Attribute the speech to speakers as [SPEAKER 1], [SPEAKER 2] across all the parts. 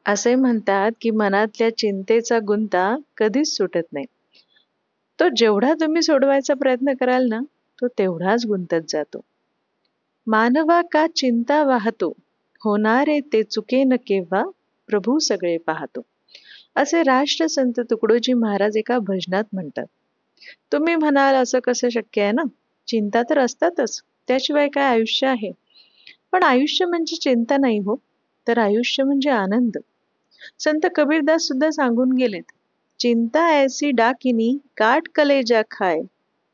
[SPEAKER 1] असे म्हणतात की मनातल्या चिंतेचा गुंता कधीच सुटत नाही. तो जेवढा तुम्ही सोडवायचा प्रयत्न कराल ना, तो तेवढाच गुंतत जातो. मानवा का चिंता वाहतो, होणारे ते चुके न केव्हा, प्रभू सगळे पाहतो. असे राष्ट्रसंत तुकडोजी महाराज एका भजनात म्हणतात. तुम्ही म्हणाल असं कसं शक्य आहे ना, चिंता तर असतातच, त्याशिवाय काय आयुष्य आहे. पण आयुष्य म्हणजे चिंता नाही हो, तर आयुष्य म्हणजे आनंद. संत कबीरदास सुद्धा सांगून गेलेत, चिंता ऐसी डाकिनी काट कलेजा खाय,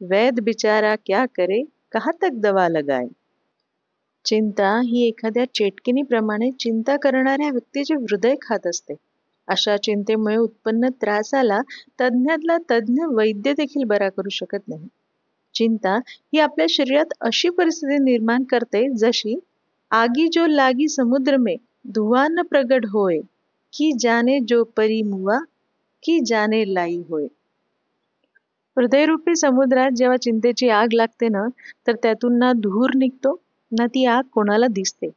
[SPEAKER 1] वैद बिचारा क्या करे, कहाँ तक दवा लगाए. चिंता ही एखाद्या चेटकिनीप्रमाणे चिंता करणाऱ्या व्यक्तीचे हृदय खात असते. अशा चिंतेमुळे उत्पन्न त्रासाला तज्ज्ञातला तज्ज्ञ वैद्य देखील बरा करू शकत नाही. चिंता ही आपल्या शरीरात अशी परिस्थिती निर्माण करते जशी आगी जो लागी समुद्र में धुआं न प्रगट होय, की जाने जो परी मुआ, की जाने लाई होय. हृदयरूपी समुद्रात जेव्हा चिंतेची आग लागते ना, तर त्यातून ना धूर निघतो, ना ती आग कोणाला दिसते.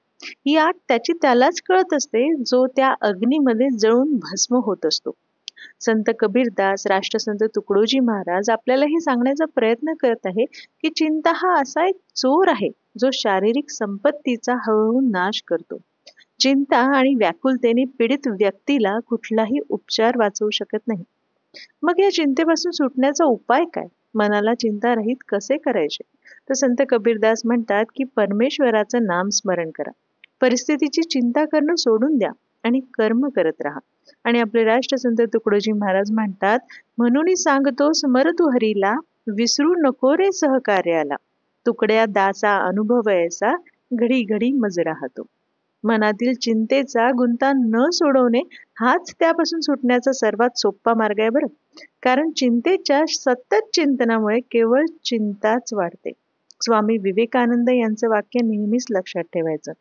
[SPEAKER 1] ही आग त्याची त्यालाच कळत असते, जो त्या अग्नीमध्ये जळून भस्म होत असतो. संत कबीरदास, राष्ट्रसंत तुकडोजी महाराज आपल्याला हे सांगण्याचा प्रयत्न करत आहे की चिंता हा असा एक चोर आहे, जो शारीरिक संपत्तीचा हळूहळू नाश करतो. चिंता आणि व्याकुलतेने पीडित व्यक्तीला कुठलाही उपचार वाचवू शकत नाही. मग या चिंतेपासून सुटण्याचा उपाय काय? मनाला चिंतारहित कसे करायचे? तर संत कबीरदास म्हणतात की परमेश्वराचं नाम स्मरण करा. परिस्थितीची चिंता करणं सोडून द्या आणि कर्म करत राहा. आणि आपले राष्ट्रसंत तुकडोजी महाराज म्हणतात, म्हणून सांगतो स्मर तू हरीला, विसरू नको रे सहकार्याला, तुकड्या दासा अनुभव ऐसा, घडी घडी मज राहतो. मनातील चिंतेचा गुंता न सोडवणे हाच त्यापासून सुटण्याचा सर्वात सोपा मार्ग आहे बरं. कारण चिंतेच्या सतत चिंतनामुळे केवळ चिंताच वाढते. स्वामी विवेकानंद यांचं वाक्य नेहमीच लक्षात ठेवायचं,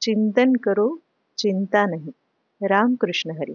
[SPEAKER 1] चिंतन करो चिंता नाही. रामकृष्ण हरी.